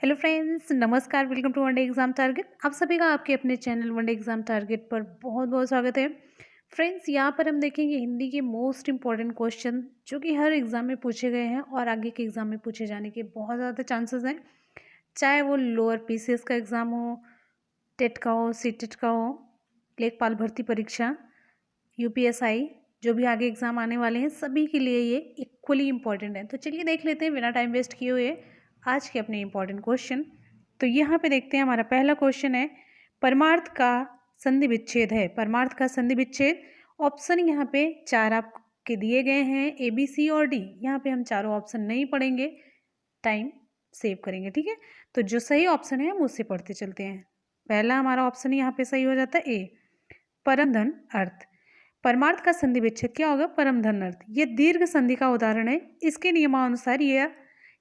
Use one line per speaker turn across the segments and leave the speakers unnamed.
Hello friends, नमस्कार। Welcome to one day exam target. आप सभी का आपके अपने चैनल वनडे एग्जाम टारगेट पर बहुत बहुत स्वागत है। फ्रेंड्स, यहाँ पर हम देखेंगे हिंदी के मोस्ट इंपॉर्टेंट क्वेश्चन जो कि हर एग्जाम में पूछे गए हैं और आगे के एग्जाम में पूछे जाने के बहुत ज़्यादा चांसेस हैं। चाहे वो लोअर पीसीएस का एग्ज़ाम हो, टेट का हो, सीटेट का हो, लेखपाल भर्ती परीक्षा, यूपीएसआई, जो भी आगे एग्ज़ाम आने वाले हैं, सभी के लिए ये इक्वली इंपॉर्टेंट है। तो चलिए देख लेते हैं बिना टाइम वेस्ट किए हुए आज के अपने इंपॉर्टेंट क्वेश्चन। तो यहाँ पे देखते हैं, हमारा पहला क्वेश्चन है, परमार्थ का संधि विच्छेद है। परमार्थ का संधि विच्छेद, ऑप्शन यहाँ पे 4 आपके दिए गए हैं, ए बी सी और डी। यहाँ पे हम चारों ऑप्शन नहीं पढ़ेंगे, टाइम सेव करेंगे, ठीक है। तो जो सही ऑप्शन है हम उससे पढ़ते चलते हैं। पहला हमारा ऑप्शन यहाँ पे सही हो जाता है ए, परमधन अर्थ। परमार्थ का संधि विच्छेद क्या होगा? परमधन अर्थ। ये दीर्घ संधि का उदाहरण है। इसके नियमानुसार यह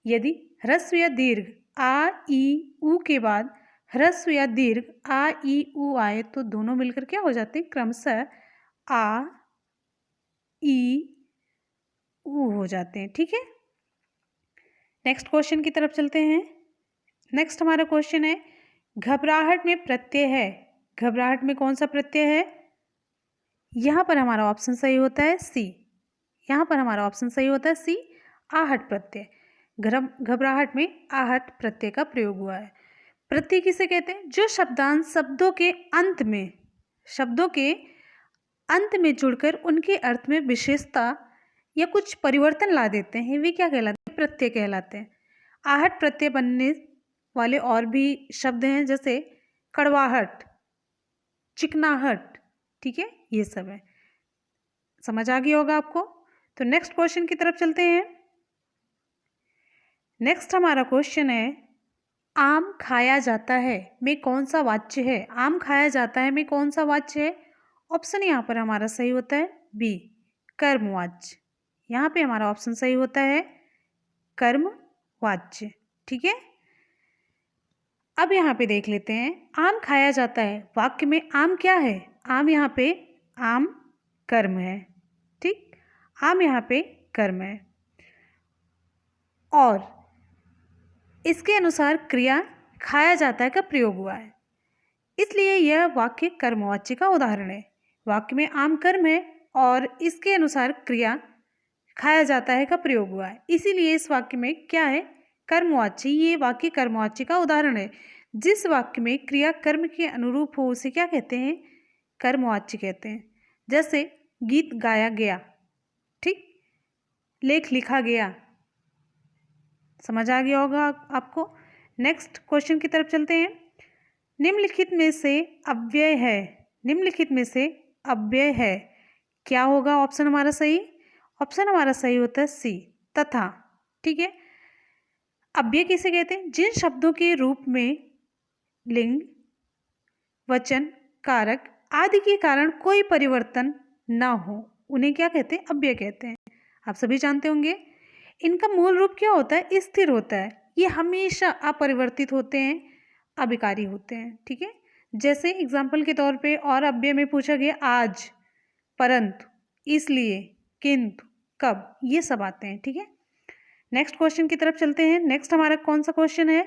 यदि ह्रस्व या दीर्घ आ ई उ के बाद ह्रस्व या दीर्घ आ ई उ आए तो दोनों मिलकर क्या हो जाते हैं? क्रमशः आ ई उ हो जाते हैं, ठीक है। नेक्स्ट क्वेश्चन की तरफ चलते हैं। नेक्स्ट हमारा क्वेश्चन है, घबराहट में प्रत्यय है। घबराहट में कौन सा प्रत्यय है? यहाँ पर हमारा ऑप्शन सही होता है सी। यहाँ पर हमारा ऑप्शन सही होता है सी, आहट प्रत्यय। घबराहट में आहट प्रत्यय का प्रयोग हुआ है। प्रत्यय किसे कहते हैं? जो शब्दांश शब्दों के अंत में जुड़कर उनके अर्थ में विशेषता या कुछ परिवर्तन ला देते हैं, वे क्या कहलाते हैं? प्रत्यय कहलाते हैं। आहट प्रत्यय बनने वाले और भी शब्द हैं, जैसे कड़वाहट, चिकनाहट, ठीक है, ये सब है। समझ आ गया होगा आपको। तो नेक्स्ट क्वेश्चन की तरफ चलते हैं। नेक्स्ट हमारा क्वेश्चन है, आम खाया जाता है में कौन सा वाच्य है? आम खाया जाता है में कौन सा वाच्य है? ऑप्शन यहाँ पर हमारा सही होता है बी, कर्मवाच्य। यहाँ पे हमारा ऑप्शन सही होता है कर्मवाच्य, ठीक है। अब यहाँ पे देख लेते हैं, आम खाया जाता है वाक्य में आम क्या है? आम यहाँ पे आम कर्म है, ठीक। आम यहाँ पे कर्म है और इसके अनुसार क्रिया खाया जाता है का प्रयोग हुआ है, इसलिए यह वाक्य कर्मवाच्य का उदाहरण है। वाक्य में आम कर्म है और इसके अनुसार क्रिया खाया जाता है का प्रयोग हुआ है, इसीलिए इस वाक्य में क्या है? कर्मवाच्य। ये वाक्य कर्मवाच्य का उदाहरण है। जिस वाक्य में क्रिया कर्म के अनुरूप हो उसे क्या कहते हैं? कर्मवाच्य कहते हैं। जैसे गीत गाया गया, ठीक, लेख लिखा गया। समझ आ गया होगा आपको। नेक्स्ट क्वेश्चन की तरफ चलते हैं। निम्नलिखित में से अव्यय है। निम्नलिखित में से अव्यय है, क्या होगा ऑप्शन हमारा सही? ऑप्शन हमारा सही होता है सी, तथा, ठीक है। अव्यय किसे कहते हैं? जिन शब्दों के रूप में लिंग, वचन, कारक आदि के कारण कोई परिवर्तन ना हो उन्हें क्या कहते हैं? अव्यय कहते हैं। आप सभी जानते होंगे। इनका मूल रूप क्या होता है? स्थिर होता है। ये हमेशा अपरिवर्तित होते हैं, अविकारी होते हैं, ठीक है। जैसे एग्जाम्पल के तौर पे और अव्यय में पूछा गया आज, परंतु, इसलिए, किंतु, कब, ये सब आते हैं, ठीक है। नेक्स्ट क्वेश्चन की तरफ चलते हैं। नेक्स्ट हमारा कौन सा क्वेश्चन है?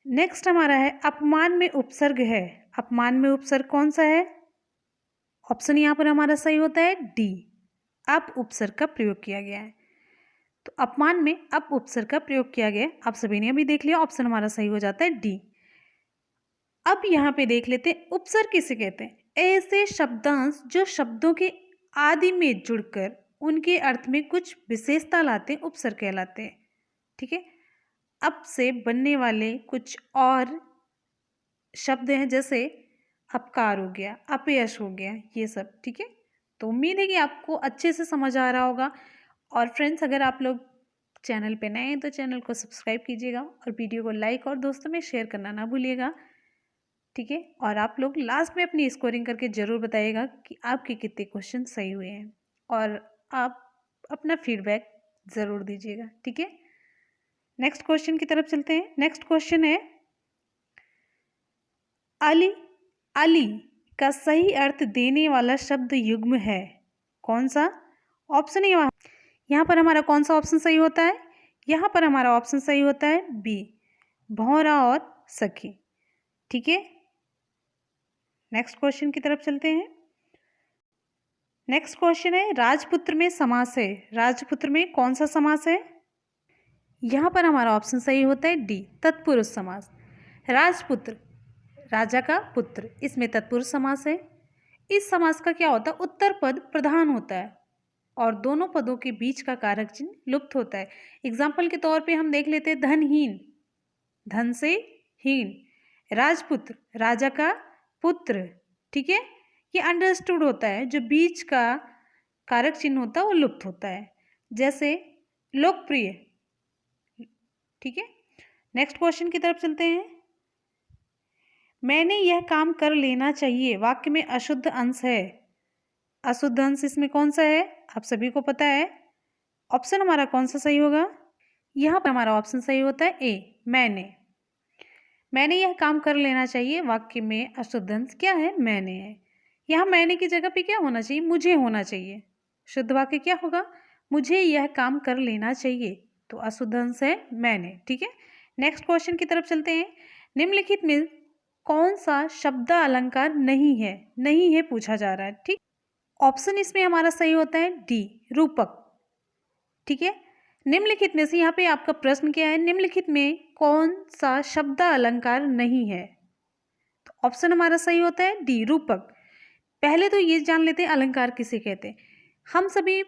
नेक्स्ट हमारा है, अपमान में उपसर्ग है। अपमान में उपसर्ग कौन सा है? ऑप्शन यहाँ पर हमारा सही होता है डी, अप उपसर्ग का प्रयोग किया गया है। तो अपमान में अप उपसर्ग का प्रयोग किया गया है, आप सभी ने अभी देख लिया। ऑप्शन हमारा सही हो जाता है डी। अब यहाँ पे देख लेते हैं, उपसर्ग किसे कहते हैं? ऐसे शब्दांश जो शब्दों के आदि में जुड़कर उनके अर्थ में कुछ विशेषता लाते हैं, उपसर्ग कहलाते हैं, ठीक है। अप से बनने वाले कुछ और शब्द हैं, जैसे अपकार हो गया, अपयश हो गया, ये सब, ठीक है। तो उम्मीद है कि आपको अच्छे से समझ आ रहा होगा। और फ्रेंड्स, अगर आप लोग चैनल पे नए हैं तो चैनल को सब्सक्राइब कीजिएगा और वीडियो को लाइक और दोस्तों में शेयर करना ना भूलिएगा, ठीक है। और आप लोग लास्ट में अपनी स्कोरिंग करके ज़रूर बताइएगा कि आपके कितने क्वेश्चन सही हुए हैं और आप अपना फीडबैक ज़रूर दीजिएगा, ठीक है। नेक्स्ट क्वेश्चन की तरफ चलते हैं। नेक्स्ट क्वेश्चन है, अली, अली का सही अर्थ देने वाला शब्द युग्म है, कौन सा? ऑप्शन यहाँ पर हमारा कौन सा ऑप्शन सही होता है? यहाँ पर हमारा ऑप्शन सही होता है बी, भौरा और सखी। ठीक है, नेक्स्ट क्वेश्चन की तरफ चलते हैं। नेक्स्ट क्वेश्चन है राजपुत्र में समास है। राजपुत्र में कौन सा समास है? यहाँ पर हमारा ऑप्शन सही होता है डी, तत्पुरुष समास। राजपुत्र, राजा का पुत्र, इसमें तत्पुरुष समास है। इस समास का क्या होता है? उत्तर पद प्रधान होता है और दोनों पदों के बीच का कारक चिन्ह लुप्त होता है। एग्जाम्पल के तौर पे हम देख लेते हैं धनहीन, धन से हीन, राजपुत्र, राजा का पुत्र। ठीक है, ये अंडरस्टूड होता है, जो बीच का कारक चिन्ह होता है वो लुप्त होता है। जैसे लोकप्रिय। ठीक है, नेक्स्ट क्वेश्चन की तरफ चलते हैं। मैंने यह काम कर लेना चाहिए वाक्य में अशुद्ध अंश है। अशुद्ध अंश इसमें कौन सा है? आप सभी को पता है। ऑप्शन हमारा कौन सा सही होगा? यहाँ पर हमारा ऑप्शन सही होता है ए, मैंने। मैंने यह काम कर लेना चाहिए वाक्य में अशुद्ध अंश क्या है? मैंने है। यहाँ मैंने की जगह पे क्या होना चाहिए? मुझे होना चाहिए। शुद्ध वाक्य क्या होगा? मुझे यह काम कर लेना चाहिए, तो अशुद्ध अंश है मैंने। ठीक है, नेक्स्ट क्वेश्चन की तरफ चलते हैं। निम्नलिखित में कौन सा शब्द अलंकार नहीं है? नहीं है पूछा जा रहा है। ठीक, ऑप्शन इसमें हमारा सही होता है डी, रूपक। ठीक है, निम्नलिखित में से यहाँ पे आपका प्रश्न क्या है? निम्नलिखित में कौन सा शब्द अलंकार नहीं है? तो ऑप्शन हमारा सही होता है डी, रूपक। पहले तो ये जान लेते हैं अलंकार किसे कहते हैं। हम सभी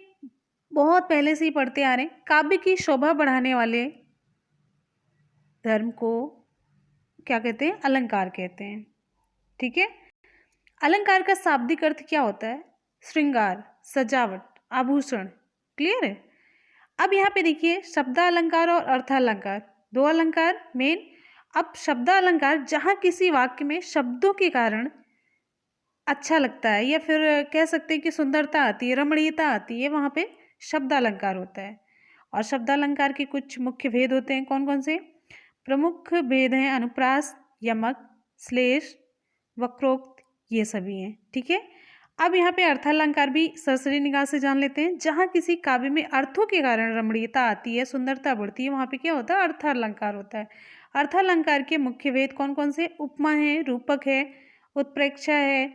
बहुत पहले से ही पढ़ते आ रहे हैं, काव्य की शोभा बढ़ाने वाले धर्म को क्या कहते हैं? अलंकार कहते हैं। ठीक है, अलंकार का शाब्दिक अर्थ क्या होता है? श्रृंगार, सजावट, आभूषण। क्लियर है? अब यहाँ पे देखिए शब्द अलंकार और अर्थ अलंकार, दो अलंकार मेन। अब शब्द अलंकार जहाँ किसी वाक्य में शब्दों के कारण अच्छा लगता है या फिर कह सकते हैं कि सुंदरता आती है, रमणीयता आती है, वहाँ पे शब्द अलंकार होता है। और शब्द अलंकार के कुछ मुख्य भेद होते हैं। कौन कौन से? प्रमुख भेद हैं अनुप्रास, यमक, श्लेष, वक्रोक्त, ये सभी हैं। ठीक है, अब यहाँ पे अर्थालंकार भी सरसरी निगाह से जान लेते हैं। जहाँ किसी काव्य में अर्थों के कारण रमणीयता आती है, सुंदरता बढ़ती है, वहाँ पे क्या होता है? अर्थालंकार होता है। अर्थालंकार के मुख्य भेद कौन कौन से? उपमा है, रूपक है, उत्प्रेक्षा है,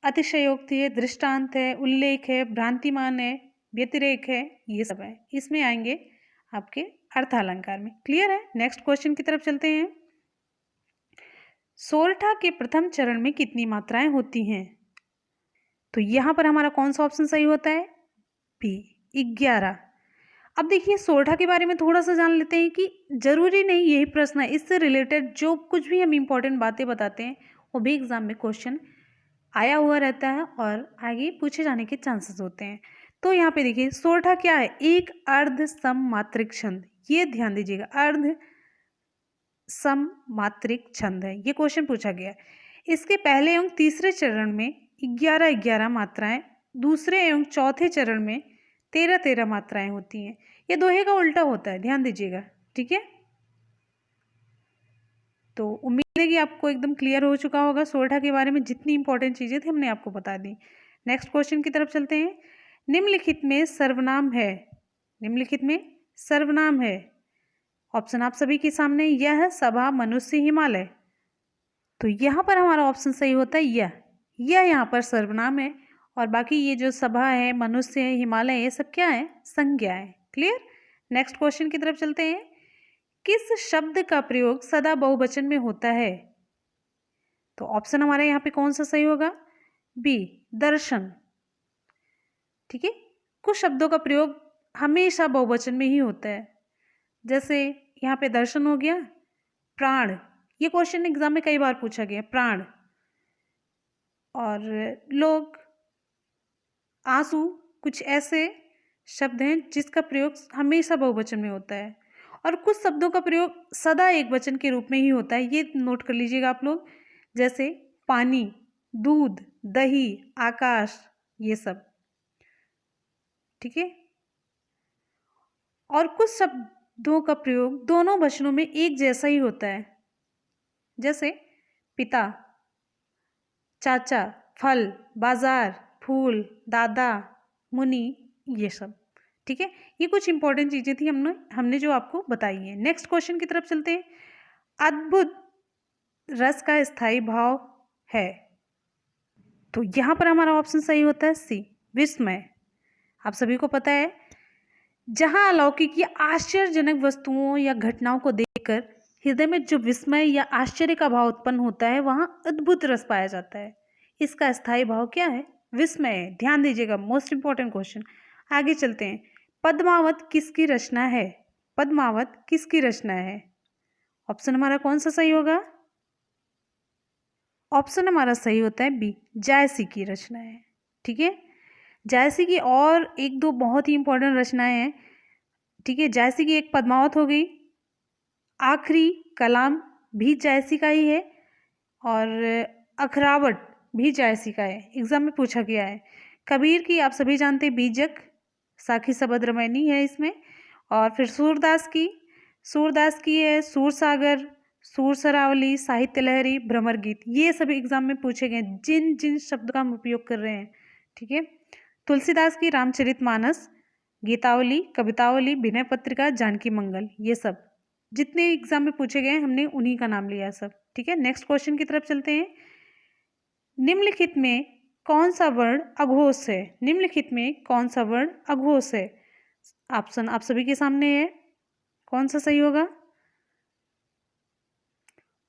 अतिशयोक्ति है, दृष्टांत है, उल्लेख है, भ्रांतिमान है, व्यतिरेक है, ये सब है। इसमें आएंगे आपके अर्थालंकार में। क्लियर है? नेक्स्ट क्वेश्चन की तरफ चलते हैं। सोरठा के प्रथम चरण में कितनी मात्राएं होती हैं? तो यहाँ पर हमारा कौन सा ऑप्शन सही होता है? बी, 11। अब देखिए सोरठा के बारे में थोड़ा सा जान लेते हैं कि जरूरी नहीं यही प्रश्न है, इससे रिलेटेड जो कुछ भी हम इम्पोर्टेंट बातें बताते हैं वो भी एग्जाम में क्वेश्चन आया हुआ रहता है और आगे पूछे जाने के चांसेस होते हैं। तो यहाँ पे देखिए सोरठा क्या है? एक अर्ध सममात्रिक छंद। ये ध्यान दीजिएगा, अर्ध सममात्रिक छंद है, ये क्वेश्चन पूछा गया है। इसके पहले एवं तीसरे चरण में 11-11 मात्राएं, दूसरे एवं चौथे चरण में 13-13 मात्राएं होती हैं। ये दोहे का उल्टा होता है, ध्यान दीजिएगा। ठीक है, तो उम्मीद है कि आपको एकदम क्लियर हो चुका होगा सोरठा के बारे में। जितनी इंपॉर्टेंट चीजें थी हमने आपको बता दी। नेक्स्ट क्वेश्चन की तरफ चलते हैं। निम्नलिखित में सर्वनाम है। निम्नलिखित में सर्वनाम है, ऑप्शन आप सभी के सामने। यह सभा, मनुष्य, हिमालय। तो यहाँ पर हमारा ऑप्शन सही होता है यह यहाँ पर सर्वनाम है और बाकी ये जो सभा है, मनुष्य है, हिमालय, ये सब क्या है? संज्ञा है। क्लियर? नेक्स्ट क्वेश्चन की तरफ चलते हैं। किस शब्द का प्रयोग सदा बहुवचन में होता है? तो ऑप्शन हमारा यहाँ पे कौन सा सही होगा? बी, दर्शन। ठीक है, कुछ शब्दों का प्रयोग हमेशा बहुवचन में ही होता है। जैसे यहाँ पे दर्शन हो गया, प्राण, ये क्वेश्चन एग्जाम में कई बार पूछा गया, प्राण। और लोग, आंसू, कुछ ऐसे शब्द हैं जिसका प्रयोग हमेशा बहुवचन में होता है। और कुछ शब्दों का प्रयोग सदा एक वचन के रूप में ही होता है, ये नोट कर लीजिएगा आप लोग। जैसे पानी, दूध, दही, आकाश, ये सब। ठीक है, और कुछ शब्दों का प्रयोग दोनों वचनों में एक जैसा ही होता है। जैसे पिता, चाचा, फल, बाजार, फूल, दादा, मुनि, ये सब। ठीक है, ये कुछ इंपॉर्टेंट चीजें थी हमने जो आपको बताई है। नेक्स्ट क्वेश्चन की तरफ चलते हैं। अद्भुत रस का स्थायी भाव है। तो यहाँ पर हमारा ऑप्शन सही होता है सी, विस्मय। आप सभी को पता है, जहाँ अलौकिक या आश्चर्यजनक वस्तुओं या घटनाओं को देखकर हृदय में जो विस्मय या आश्चर्य का भाव उत्पन्न होता है, वहाँ अद्भुत रस पाया जाता है। इसका स्थायी भाव क्या है? विस्मय। ध्यान दीजिएगा, मोस्ट इंपॉर्टेंट क्वेश्चन। आगे चलते हैं। पद्मावत किसकी रचना है? पद्मावत किसकी रचना है? ऑप्शन हमारा कौन सा सही होगा? ऑप्शन हमारा सही होता है बी, जायसी की रचना है। ठीक है, जायसी की और एक दो बहुत ही इंपॉर्टेंट रचनाएं हैं। ठीक है, जायसी की एक पद्मावत हो गई, आखिरी कलाम भी जायसी का ही है, और अखरावट भी जायसी का है, एग्जाम में पूछा गया है। कबीर की आप सभी जानते हैं बीजक, साखी सबद रमैनी है इसमें। और फिर सूरदास की है सूर सागर, सूर सरावली, साहित्य लहरी, भ्रमर गीत। ये सभी एग्जाम में पूछे गए जिन जिन शब्द का हम उपयोग कर रहे हैं। ठीक है, तुलसीदास की रामचरितमानस, गीतावली, कवितावली, विनय पत्रिका, जानकी मंगल, ये सब जितने एग्जाम में पूछे गए हमने उन्हीं का नाम लिया सब। ठीक है, नेक्स्ट क्वेश्चन की तरफ चलते हैं। निम्नलिखित में कौन सा वर्ण अघोष है? निम्नलिखित में कौन सा वर्ण अघोष है? ऑप्शन आप सभी के सामने है, कौन सा सही होगा?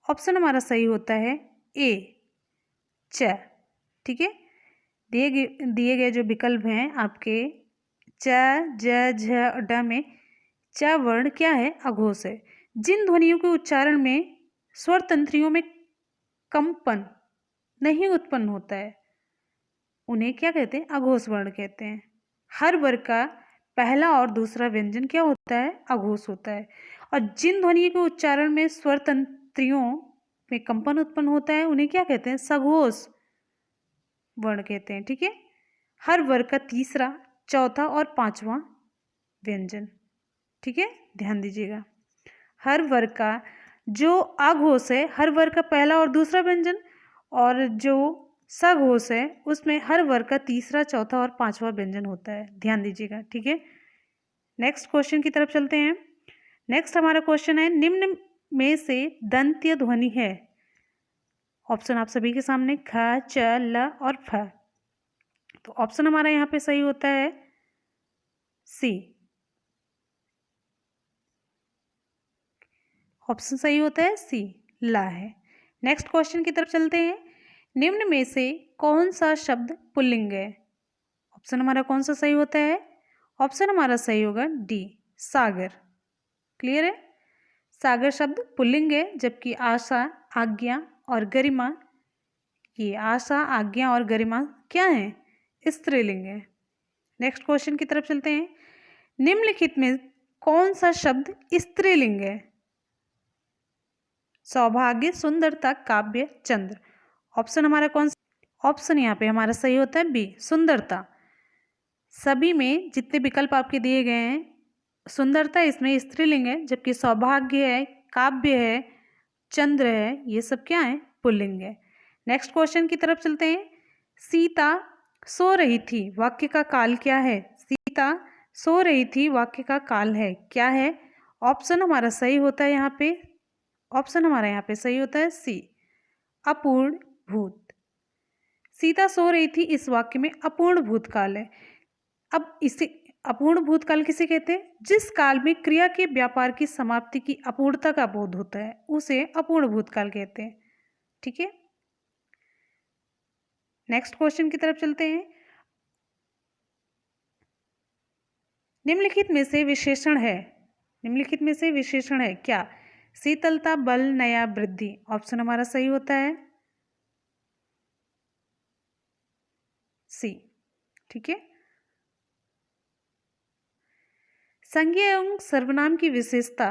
ऑप्शन हमारा सही होता है ए, च। ठीक है, दिए गए जो विकल्प हैं आपके च, ज, झ और ड में च वर्ण क्या है? अघोष है। जिन ध्वनियों के उच्चारण में स्वर तंत्रियों में कंपन नहीं उत्पन्न होता है, उन्हें क्या कहते हैं? अघोष वर्ण कहते हैं। हर वर्ग का पहला और दूसरा व्यंजन क्या होता है? अघोष होता है। और जिन ध्वनियों के उच्चारण में स्वर तंत्रियों में कंपन उत्पन्न होता है, उन्हें क्या कहते हैं? सघोष वर्ण कहते हैं। ठीक है, हर वर्ग का तीसरा, चौथा और पांचवा व्यंजन। ठीक है, ध्यान दीजिएगा, हर वर्ग का जो अघोष है, हर वर्ग का पहला और दूसरा व्यंजन, और जो सघोष है उसमें हर वर्ग का तीसरा, चौथा और पांचवा व्यंजन होता है। ध्यान दीजिएगा। ठीक है, नेक्स्ट क्वेश्चन की तरफ चलते हैं। नेक्स्ट हमारा क्वेश्चन है, निम्न में से दंत्य ध्वनि है? ऑप्शन आप सभी के सामने ख, च, ल और फ। तो ऑप्शन हमारा यहाँ पे सही होता है सी, ऑप्शन सही होता है सी, ला है। नेक्स्ट क्वेश्चन की तरफ चलते हैं। निम्न में से कौन सा शब्द पुल्लिंग है? ऑप्शन हमारा कौन सा सही होता है? ऑप्शन हमारा सही होगा डी, सागर। क्लियर है, सागर शब्द पुल्लिंग है, जबकि आशा, आज्ञा और गरिमा, ये आशा, आज्ञा और गरिमा क्या है? स्त्रीलिंग है। नेक्स्ट क्वेश्चन की तरफ चलते हैं। निम्नलिखित में कौन सा शब्द स्त्रीलिंग है? सौभाग्य, सुंदरता, काव्य, चंद्र। ऑप्शन हमारा कौन सा? ऑप्शन यहाँ पे हमारा सही होता है बी, सुंदरता। सभी में जितने विकल्प आपके दिए गए हैं, सुंदरता इसमें स्त्रीलिंग है, जबकि सौभाग्य है, काव्य है, चंद्र है, ये सब क्या है? पुल्लिंग है। नेक्स्ट क्वेश्चन की तरफ चलते हैं। सीता सो रही थी, वाक्य का काल क्या है? सीता सो रही थी, वाक्य का काल है क्या है? ऑप्शन हमारा सही होता है यहाँ पे, ऑप्शन हमारा यहाँ पे सही होता है सी, अपूर्ण भूत। सीता सो रही थी, इस वाक्य में अपूर्ण भूतकाल है। अब इसे अपूर्ण भूतकाल किसे कहते हैं? जिस काल में क्रिया के व्यापार की समाप्ति की अपूर्णता का बोध होता है, उसे अपूर्ण भूतकाल कहते हैं। ठीक है, नेक्स्ट क्वेश्चन की तरफ चलते हैं। निम्नलिखित में से विशेषण है, निम्नलिखित में से विशेषण है क्या? शीतलता, बल, नया, वृद्धि। ऑप्शन हमारा सही होता है सी। ठीक है, संज्ञा एवं सर्वनाम की विशेषता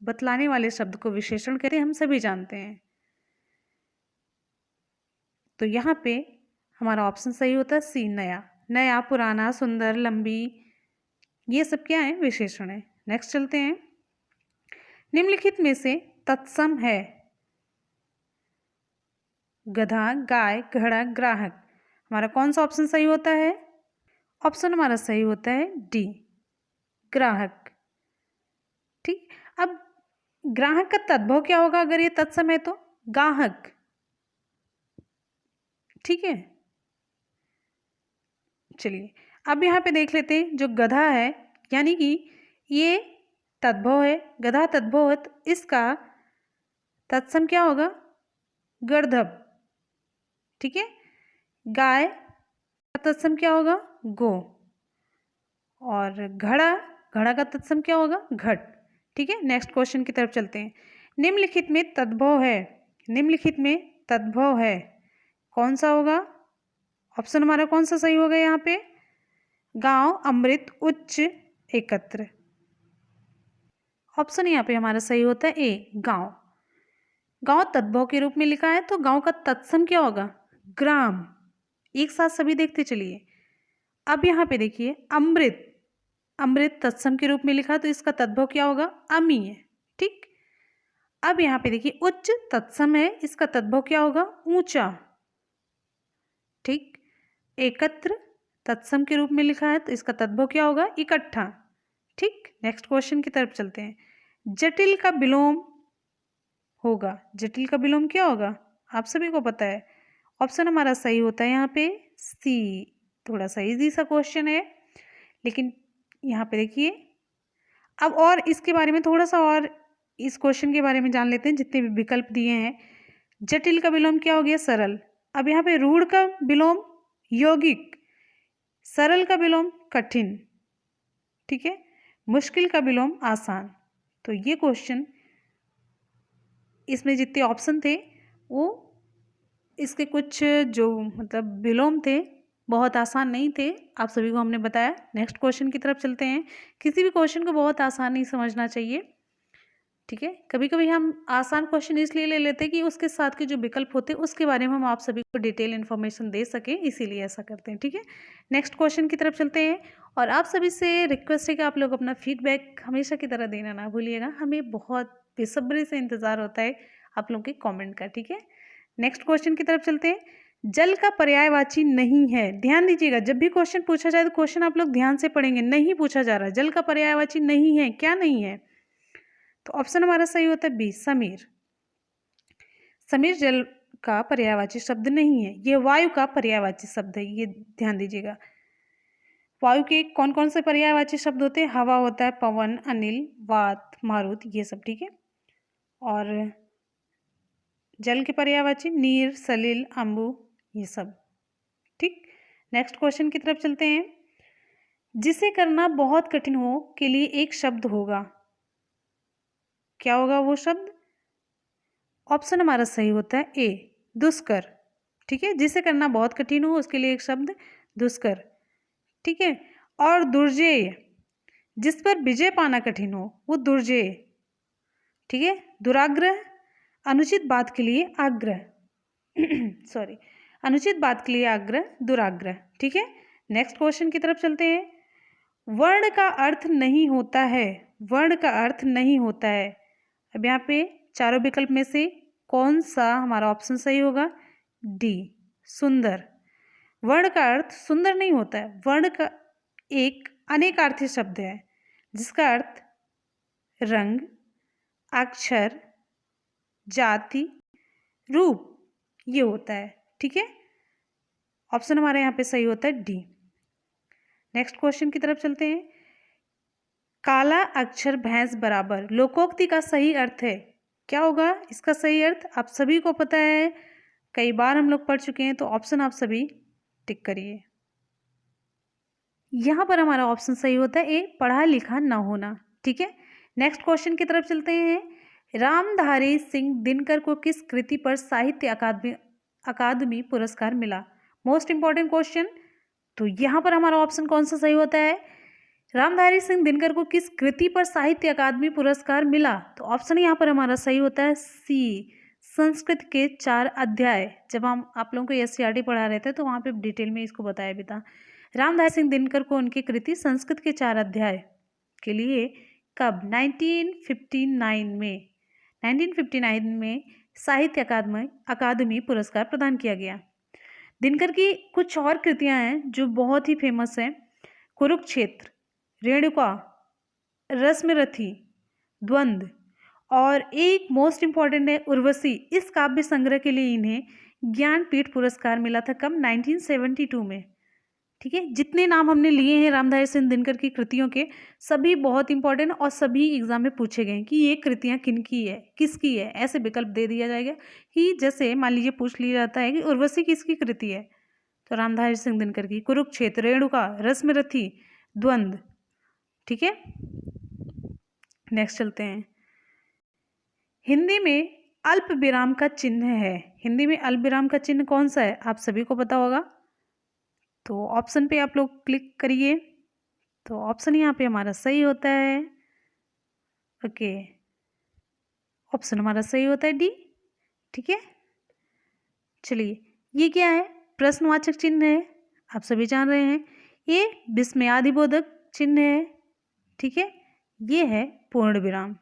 बतलाने वाले शब्द को विशेषण कहते हैं, हम सभी जानते हैं। तो यहाँ पे हमारा ऑप्शन सही होता है सी, नया। नया, पुराना, सुंदर, लंबी, ये सब क्या है? विशेषण है। नेक्स्ट चलते हैं। निम्नलिखित में से तत्सम है? गधा, गाय, घड़ा, ग्राहक। हमारा कौन सा ऑप्शन सही होता है? ऑप्शन हमारा सही होता है डी, ग्राहक। ठीक, अब ग्राहक का तद्भव क्या होगा अगर ये तत्सम है तो? गाहक। ठीक है, चलिए अब यहाँ पे देख लेते हैं जो गधा है, यानी कि ये तद्भव है, गधा तद्भव है, तो इसका तत्सम क्या होगा? गर्दभ। ठीक है, गाय का तत्सम क्या होगा? गो। और घड़ा, घड़ा का तत्सम क्या होगा? घट। ठीक है, नेक्स्ट क्वेश्चन की तरफ चलते हैं। निम्नलिखित में तद्भव है, निम्नलिखित में तद्भव है, कौन सा होगा? ऑप्शन हमारा कौन सा सही होगा यहाँ पे? गांव, अमृत, उच्च, एकत्र। ऑप्शन यहाँ पे हमारा सही होता है ए, गांव। गांव तद्भव के रूप में लिखा है तो गांव का तत्सम क्या होगा? ग्राम। एक साथ सभी देखते चलिए। अब यहाँ पे देखिए अमृत, अमृत तत्सम के रूप में लिखा तो इसका तद्भव क्या होगा? अमी है। ठीक, अब यहाँ पे देखिए उच्च तत्सम है, इसका तद्भव क्या होगा? ऊंचा। ठीक, एकत्र तत्सम के रूप में लिखा है तो इसका तद्भव क्या होगा? इकट्ठा। ठीक, नेक्स्ट क्वेश्चन की तरफ चलते हैं। जटिल का विलोम होगा, जटिल का विलोम क्या होगा? आप सभी को पता है। ऑप्शन हमारा सही होता है यहाँ पे सी। थोड़ा सा इजी सा क्वेश्चन है, लेकिन यहाँ पे देखिए अब और इसके बारे में थोड़ा सा और इस क्वेश्चन के बारे में जान लेते हैं, जितने भी विकल्प दिए हैं। जटिल का विलोम क्या हो गया? सरल। अब यहाँ पे रूढ़ का विलोम यौगिक, सरल का विलोम कठिन। ठीक है, मुश्किल का विलोम आसान। तो ये क्वेश्चन, इसमें जितने ऑप्शन थे वो इसके कुछ जो मतलब विलोम थे बहुत आसान नहीं थे, आप सभी को हमने बताया। नेक्स्ट क्वेश्चन की तरफ चलते हैं। किसी भी क्वेश्चन को बहुत आसान नहीं समझना चाहिए। ठीक है, कभी कभी हम आसान क्वेश्चन इसलिए ले लेते हैं कि उसके साथ के जो विकल्प होते हैं उसके बारे में हम आप सभी को डिटेल इन्फॉर्मेशन दे सकें, इसीलिए ऐसा करते हैं। ठीक है, नेक्स्ट क्वेश्चन की तरफ चलते हैं। और आप सभी से रिक्वेस्ट है कि आप लोग अपना फीडबैक हमेशा की तरह देना ना भूलिएगा, हमें बहुत बेसब्री से इंतज़ार होता है आप लोगों के कॉमेंट का। ठीक है, नेक्स्ट क्वेश्चन की तरफ चलते हैं। जल का पर्यायवाची नहीं है, ध्यान दीजिएगा, जब भी क्वेश्चन पूछा जाए तो क्वेश्चन आप लोग ध्यान से पढ़ेंगे। नहीं पूछा जा रहा, जल का पर्यायवाची नहीं है, क्या नहीं है? तो ऑप्शन हमारा सही होता है बी, समीर। समीर जल का पर्यायवाची शब्द नहीं है, ये वायु का पर्यायवाची शब्द है, ये ध्यान दीजिएगा। वायु के कौन कौन से पर्यायवाची शब्द होते हैं? हवा होता है, पवन, अनिल, वात, मारुत, ये सब। ठीक है, और जल के पर्यायवाची नीर, सलिल, अम्बु, ये सब। ठीक, नेक्स्ट क्वेश्चन की तरफ चलते हैं। जिसे करना बहुत कठिन हो के लिए एक शब्द होगा, क्या होगा वो शब्द? ऑप्शन हमारा सही होता है ए, दुष्कर। ठीक है, जिसे करना बहुत कठिन हो उसके लिए एक शब्द दुष्कर। ठीक है, और दुर्जेय, जिस पर विजय पाना कठिन हो वो दुर्जेय। ठीक है, दुराग्रह, अनुचित बात के लिए आग्रह सॉरी, अनुचित बात के लिए आग्रह, दुराग्रह। ठीक है, नेक्स्ट क्वेश्चन की तरफ चलते हैं। वर्ण का अर्थ नहीं होता है, वर्ण का अर्थ नहीं होता है। अब यहाँ पे चारों विकल्प में से कौन सा हमारा ऑप्शन सही होगा? डी, सुंदर। वर्ण का अर्थ सुंदर नहीं होता है। वर्ण का एक अनेकार्थी शब्द है जिसका अर्थ रंग, अक्षर, जाति, रूप ये होता है। ठीक है, ऑप्शन हमारे यहाँ पे सही होता है डी। नेक्स्ट क्वेश्चन की तरफ चलते हैं। काला अक्षर भैंस बराबर, लोकोक्ति का सही अर्थ है, क्या होगा इसका सही अर्थ? आप सभी को पता है, कई बार हम लोग पढ़ चुके हैं, तो ऑप्शन आप सभी टिक करिए। यहाँ पर हमारा ऑप्शन सही होता है ए, पढ़ा लिखा ना होना। ठीक है, नेक्स्ट क्वेश्चन की तरफ चलते हैं। रामधारी सिंह दिनकर को किस कृति पर साहित्य अकादमी पुरस्कार मिला? Most important question. तो यहाँ पर हमारा ऑप्शन कौन सा सही होता है? रामधारी सिंह दिनकर को किस कृति पर साहित्य अकादमी पुरस्कार मिला? तो ऑप्शन यहाँ पर हमारा सही होता है सी, संस्कृत के 4 अध्याय। जब हम आप लोगों को एससीईआरटी पढ़ा रहे थे तो वहाँ पे डिटेल में इसको बताया भी था। रामधारी सिंह दिनकर को उनकी कृति संस्कृत के 4 अध्याय के लिए कब? 1959 में साहित्य अकादमी पुरस्कार प्रदान किया गया। दिनकर की कुछ और कृतियां हैं जो बहुत ही फेमस हैं। कुरुक्षेत्र, रेणुका, रश्मिरथी, द्वंद्व और एक मोस्ट इम्पॉर्टेंट है उर्वशी। इस काव्य संग्रह के लिए इन्हें ज्ञानपीठ पुरस्कार मिला था कब? 1972 में। ठीक है, जितने नाम हमने लिए हैं रामधारी सिंह दिनकर की कृतियों के, सभी बहुत इंपॉर्टेंट और सभी एग्जाम में पूछे गए हैं कि ये कृतियां किनकी है, किसकी है। ऐसे विकल्प दे दिया जाएगा कि जैसे मान लीजिए पूछ लिया जाता है कि उर्वशी किसकी कृति है, तो रामधारी सिंह दिनकर की। कुरुक्षेत्र, रेणुका, रश्मिरथी, द्वंद्व। ठीक है, नेक्स्ट चलते हैं। हिंदी में अल्प विराम का चिन्ह है। हिंदी में अल्प विराम का चिन्ह कौन सा है? आप सभी को पता होगा, तो ऑप्शन पे आप लोग क्लिक करिए। तो ऑप्शन यहाँ पे हमारा सही होता है। ओके, ऑप्शन हमारा सही होता है डी। ठीक है, चलिए ये क्या है? प्रश्नवाचक चिन्ह है, आप सभी जान रहे हैं। ये विस्मयादिबोधक चिन्ह है। ठीक है, ये है पूर्ण विराम।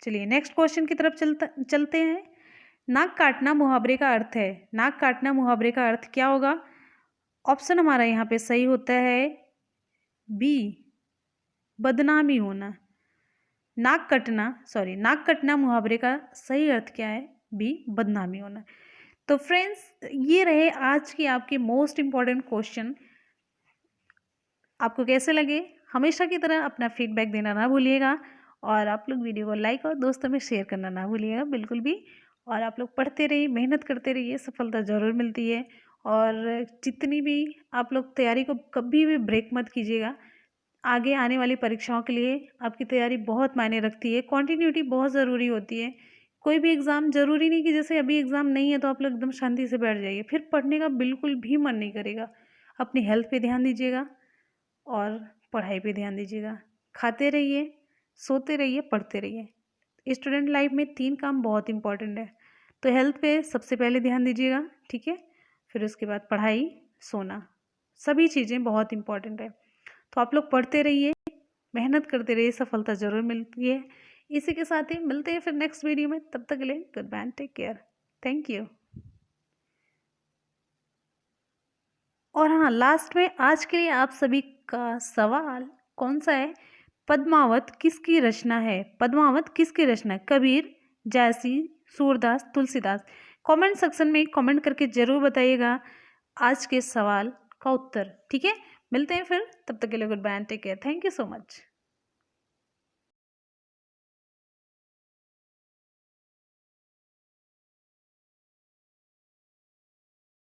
चलिए नेक्स्ट क्वेश्चन की तरफ चलते हैं। नाक काटना मुहावरे का अर्थ है। नाक काटना मुहावरे का अर्थ क्या होगा? ऑप्शन हमारा यहाँ पे सही होता है बी, बदनामी होना। नाक कटना मुहावरे का सही अर्थ क्या है? बी, बदनामी होना। तो फ्रेंड्स, ये रहे आज की आपके मोस्ट इम्पॉर्टेंट क्वेश्चन। आपको कैसे लगे? हमेशा की तरह अपना फीडबैक देना ना भूलिएगा, और आप लोग वीडियो को लाइक और दोस्तों में शेयर करना ना भूलिएगा बिल्कुल भी। और आप लोग पढ़ते रहिए, मेहनत करते रहिए, सफलता ज़रूर मिलती है। और जितनी भी आप लोग तैयारी को कभी भी ब्रेक मत कीजिएगा। आगे आने वाली परीक्षाओं के लिए आपकी तैयारी बहुत मायने रखती है। कॉन्टिन्यूटी बहुत ज़रूरी होती है। कोई भी एग्ज़ाम ज़रूरी नहीं कि जैसे अभी एग्ज़ाम नहीं है तो आप लोग एकदम शांति से बैठ जाइए, फिर पढ़ने का बिल्कुल भी मन नहीं करेगा। अपनी हेल्थ पे ध्यान दीजिएगा और पढ़ाई पे ध्यान दीजिएगा। खाते रहिए, सोते रहिए, पढ़ते रहिए। स्टूडेंट लाइफ में 3 काम बहुत इंपॉर्टेंट है, तो हेल्थ पे सबसे पहले ध्यान दीजिएगा। ठीक है, फिर उसके बाद पढ़ाई, सोना, सभी चीज़ें बहुत इंपॉर्टेंट है। तो आप लोग पढ़ते रहिए, मेहनत करते रहिए, सफलता ज़रूर मिलती है। इसी के साथ ही मिलते हैं फिर नेक्स्ट वीडियो में। तब तक के लिए good bye, take care, thank you. और हाँ, लास्ट में आज के लिए आप सभी का सवाल कौन सा है? पद्मावत किसकी रचना है? पद्मावत किसकी रचना है? कबीर, जायसी, सूरदास, तुलसीदास। कमेंट सेक्शन में कमेंट करके ज़रूर बताइएगा आज के सवाल का उत्तर। ठीक है, मिलते हैं फिर, तब तक के लिए good bye, take care, thank you so much.